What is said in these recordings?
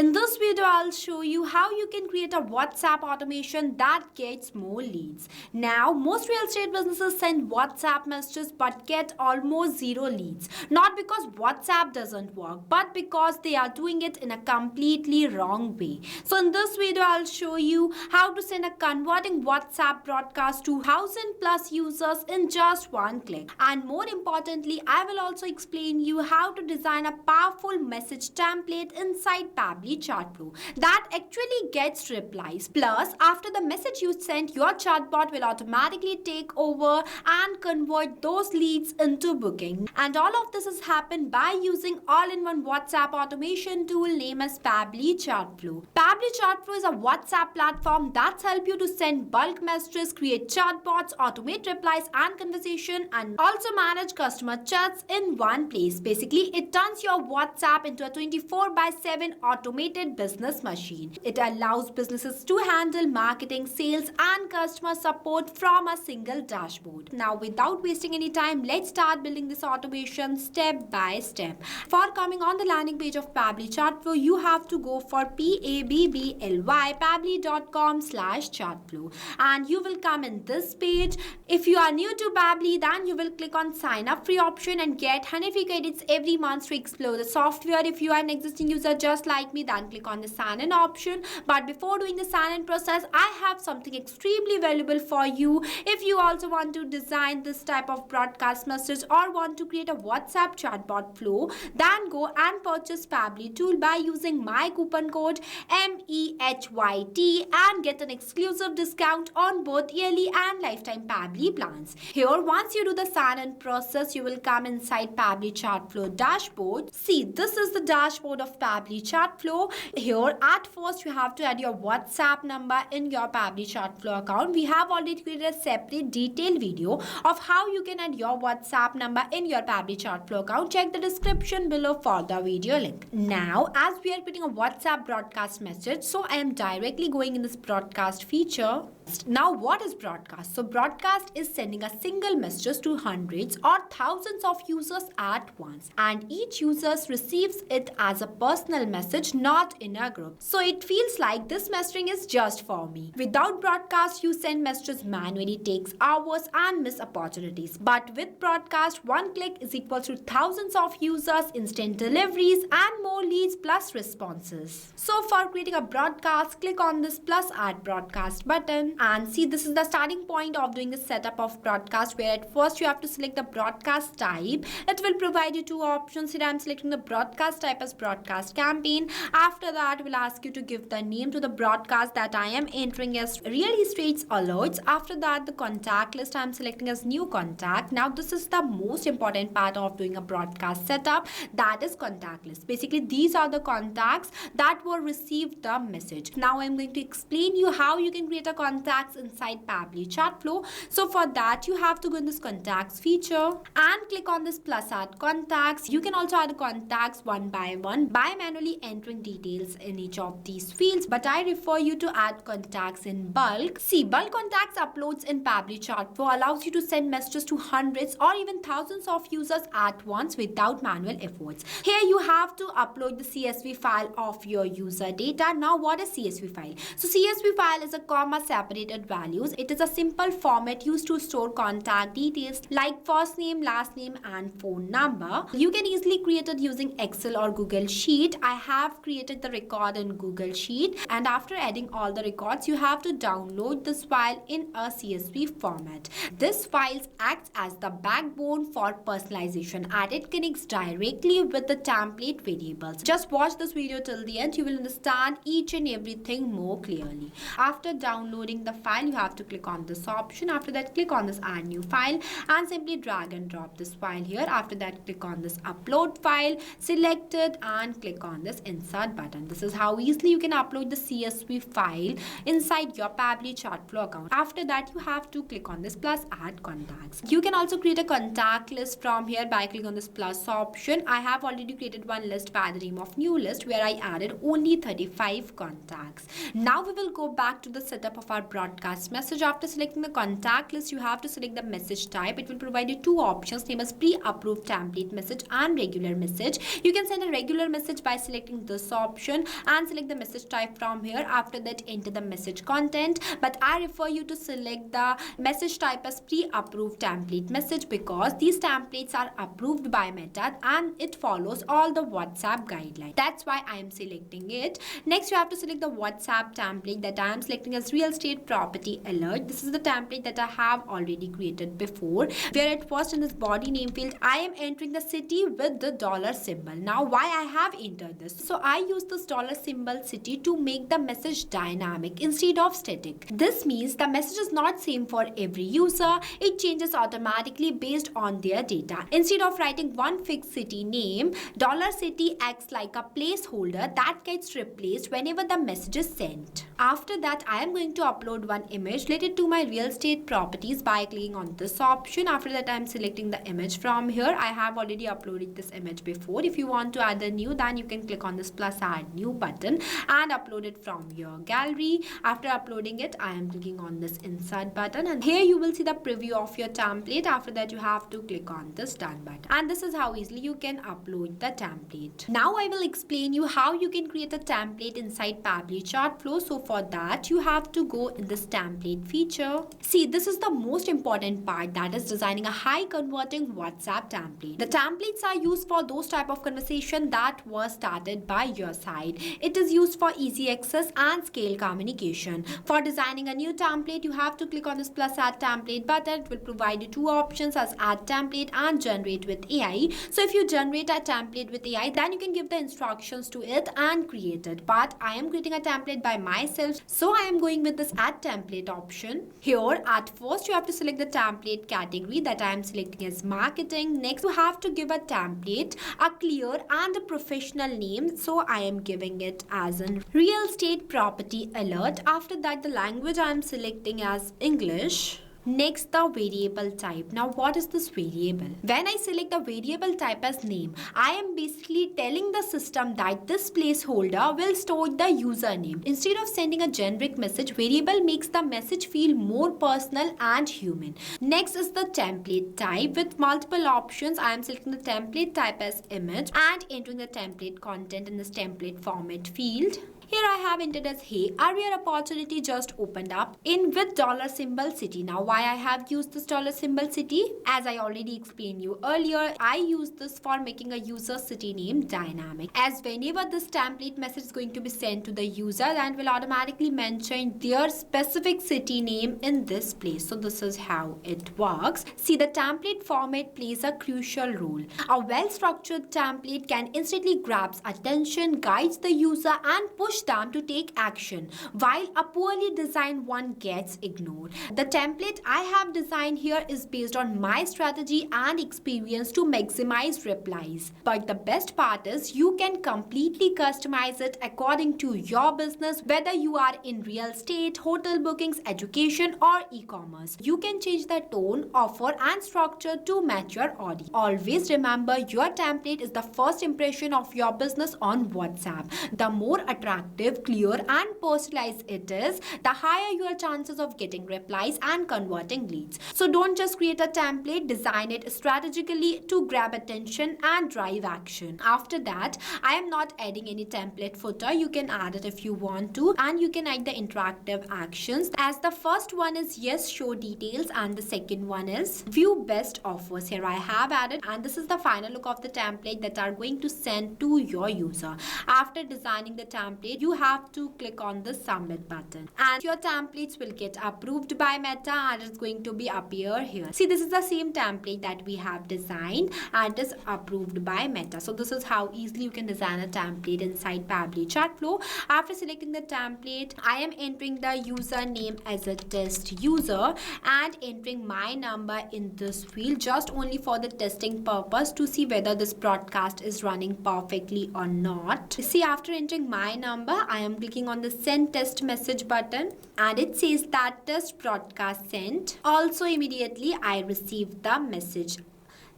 In this video, I'll show you how you can create a WhatsApp automation that gets more leads. Now, most real estate businesses send WhatsApp messages but get almost zero leads. Not because WhatsApp doesn't work, but because they are doing it in a completely wrong way. So in this video, I'll show you how to send a converting WhatsApp broadcast to 1,000 plus users in just one click. And more importantly, I will also explain you how to design a powerful message template inside Pabbly Chatflow that actually gets replies. Plus, after the message you sent, your chatbot will automatically take over and convert those leads into booking. And all of this has happened by using all-in-one WhatsApp automation tool named as Pabbly Chatflow. Pabbly Chatflow is a WhatsApp platform that's help you to send bulk messages, create chatbots, automate replies and conversation, and also manage customer chats in one place. Basically, it turns your WhatsApp into a 24/7 automated business machine. It allows businesses to handle marketing, sales, and customer support from a single dashboard. Now, without wasting any time, let's start building this automation step by step. For coming on the landing page of Pabbly Chatflow, you have to go for pabbly.com/chatflow, and you will come in this page. If you are new to Pabbly, then you will click on sign up free option and get 100 credits every month to explore the software. If you are an existing user just like me, then click on the sign in option. But before doing the sign in process, I have something extremely valuable for you. If you also want to design this type of broadcast message or want to create a WhatsApp chatbot flow, then go and purchase Pabbly tool by using my coupon code MEHYT and get an exclusive discount on both yearly and lifetime Pabbly plans. Here, once you do the sign in process, you will come inside Pabbly Chatflow dashboard. See, this is the dashboard of Pabbly Chatflow. Here, at first, you have to add your WhatsApp number in your Pabbly Chatflow account. We have already created a separate detailed video of how you can add your WhatsApp number in your Pabbly Chatflow account. Check the description below for the video link. Now, as we are putting a WhatsApp broadcast message, so I am directly going in this broadcast feature. Now, what is broadcast? So broadcast is sending a single message to hundreds or thousands of users at once, and each user receives it as a personal message, not in a group. So it feels like this messaging is just for me. Without broadcast, you send messages manually, takes hours and miss opportunities. But with broadcast, one click is equal to thousands of users, instant deliveries and more leads plus responses. So for creating a broadcast, click on this plus add broadcast button. And see, this is the starting point of doing the setup of broadcast, where at first you have to select the broadcast type. It will provide you two options. Here I am selecting the broadcast type as broadcast campaign. After that, it will ask you to give the name to the broadcast that I am entering as real estates alerts. After that, the contact list I am selecting as new contact. Now, this is the most important part of doing a broadcast setup, that is contact list. Basically, these are the contacts that were received the message. Now, I am going to explain you how you can create a contacts inside Pabbly Chatflow. So for that, you have to go in this contacts feature and click on this plus add contacts. You can also add contacts one by one by manually entering details in each of these fields, but I refer you to add contacts in bulk. See, bulk contacts uploads in Pabbly Chatflow allows you to send messages to hundreds or even thousands of users at once without manual efforts. Here you have to upload the CSV file of your user data. Now, what is CSV file? So CSV file is a comma separated values. It is a simple format used to store contact details like first name, last name and phone number. You can easily create it using Excel or Google Sheet. I have created the record in Google Sheet, and after adding all the records, you have to download this file in a CSV format. This file acts as the backbone for personalization, and it connects directly with the template variables. Just watch this video till the end. You will understand each and everything more clearly. After downloading the file, you have to click on this option. After that, click on this add new file and simply drag and drop this file here. After that, click on this upload file, select it and click on this insert button. This is how easily you can upload the CSV file inside your Pabbly Chatflow account. After that, you have to click on this plus add contacts. You can also create a contact list from here by clicking on this plus option. I have already created one list by the name of new list, where I added only 35 contacts. Now we will go back to the setup of our broadcast message. After selecting the contact list, you have to select the message type. It will provide you two options, name as pre-approved template message and regular message. You can send a regular message by selecting this option and select the message type from here. After that, enter the message content, but I refer you to select the message type as pre-approved template message because these templates are approved by Meta and it follows all the WhatsApp guidelines. That's why I am selecting it. Next, you have to select the WhatsApp template that I am selecting as real estate property alert. This is the template that I have already created before, where at first in this body name field I am entering the city with the dollar symbol. Now why I have entered this? So I use this dollar symbol city to make the message dynamic instead of static. This means the message is not same for every user. It changes automatically based on their data. Instead of writing one fixed city name, dollar city acts like a placeholder that gets replaced whenever the message is sent. After that, I am going to upload one image related to my real estate properties by clicking on this option. After that, I am selecting the image from here. I have already uploaded this image before. If you want to add a new, then you can click on this plus add new button and upload it from your gallery. After uploading it, I am clicking on this insert button and here you will see the preview of your template. After that, you have to click on this done button. And this is how easily you can upload the template. Now I will explain you how you can create a template inside Pabbly Chatflow. So for that, you have to go in this template feature. See, this is the most important part, that is designing a high converting WhatsApp template. The templates are used for those type of conversation that was started by your side. It is used for easy access and scale communication. For designing a new template, you have to click on this plus add template button. It will provide you two options as add template and generate with AI. So if you generate a template with AI, then you can give the instructions to it and create it. But I am creating a template by myself, so I am going with this add template option. Here at first you have to select the template category that I am selecting as marketing. Next, you have to give a template a clear and a professional name, so I am giving it as a real estate property alert. After that, the language I am selecting as English. Next, the variable type. Now what is this variable? When I select the variable type as name, I am basically telling the system that this placeholder will store the username. Instead of sending a generic message, variable makes the message feel more personal and human. Next is the template type with multiple options. I am selecting the template type as image and entering the template content in this template format field. Here I have entered as hey, a rare opportunity just opened up in with dollar symbol city. Now why I have used this dollar symbol city? As I already explained you earlier, I use this for making a user city name dynamic. As whenever this template message is going to be sent to the user, then will automatically mention their specific city name in this place. So this is how it works. See, the template format plays a crucial role. A well-structured template can instantly grab attention, guides the user and push them to take action, while a poorly designed one gets ignored. The template I have designed here is based on my strategy and experience to maximize replies. But the best part is you can completely customize it according to your business, whether you are in real estate, hotel bookings, education or e-commerce. You can change the tone, offer and structure to match your audience. Always remember, your template is the first impression of your business on WhatsApp. The more attractive, clear and personalized it is, the higher your chances of getting replies and converting leads. So don't just create a template, design it strategically to grab attention and drive action. After that, I am not adding any template footer. You can add it if you want to, and you can add the interactive actions, as the first one is yes, show details, and the second one is view best offers. Here I have added, and this is the final look of the template that are going to send to your user. After designing the template, you have to click on the submit button and your templates will get approved by Meta and it's going to be appear here. See, this is the same template that we have designed and it is approved by Meta. So this is how easily you can design a template inside Pabbly Chatflow. After selecting the template, I am entering the username as a test user and entering my number in this field just only for the testing purpose to see whether this broadcast is running perfectly or not. See, after entering my number, I am clicking on the send test message button and it says that test broadcast sent. Also immediately I received the message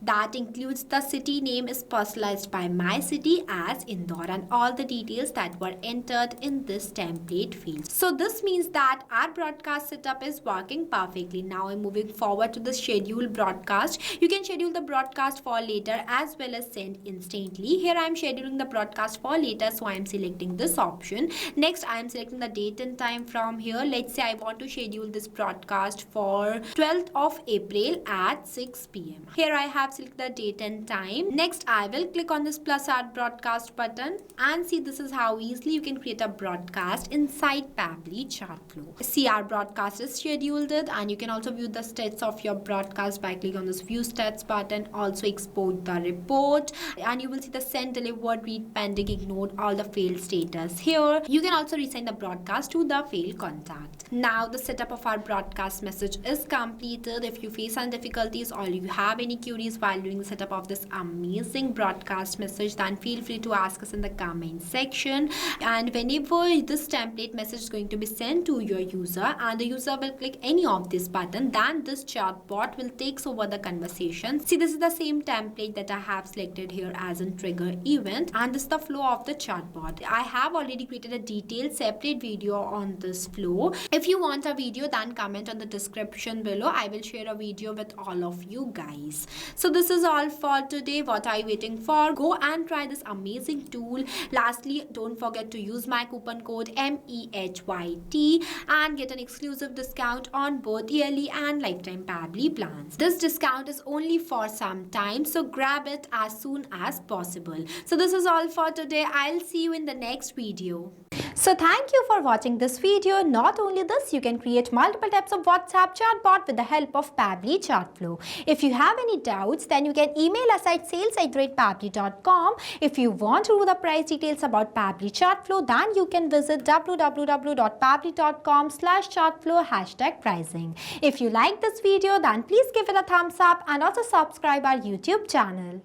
That includes the city name is personalized by my city as Indore and all the details that were entered in this template field. So this means that our broadcast setup is working perfectly. Now I'm moving forward to the schedule broadcast. You can schedule the broadcast for later as well as send instantly. Here I am scheduling the broadcast for later, so I am selecting this option. Next I am selecting the date and time from here. Let's say I want to schedule this broadcast for 12th of April at 6 p.m. Here I have selected the date and time. Next I will click on this plus add broadcast button and see this is how easily you can create a broadcast inside Pabbly Chatflow. See, our broadcast is scheduled and you can also view the stats of your broadcast by clicking on this view stats button. Also export the report and you will see the send, delivered, read, pending, ignored, all the failed status. Here you can also resend the broadcast to the failed contact. Now the setup of our broadcast message is completed. If you face any difficulties or you have any queries while doing the setup of this amazing broadcast message, then feel free to ask us in the comment section. And whenever this template message is going to be sent to your user and the user will click any of this button, then this chatbot will take over the conversation. See, this is the same template that I have selected here as a trigger event, and this is the flow of the chatbot. I have already created a detailed separate video on this flow. If you want a video, then comment on the description below. I will share a video with all of you guys. So this is all for today. What are you waiting for? Go and try this amazing tool. Lastly, don't forget to use my coupon code MEHYT and get an exclusive discount on both yearly and lifetime Pabbly plans. This discount is only for some time, so grab it as soon as possible. So this is all for today. I'll see you in the next video. So thank you for watching this video. Not only this, you can create multiple types of WhatsApp chatbot with the help of Pabbly Chatflow. If you have any doubts, then you can email us at sales@pabbly.com. If you want to know the price details about Pabbly Chatflow, then you can visit www.pabbly.com/chatflow #pricing. If you like this video, then please give it a thumbs up and also subscribe our YouTube channel.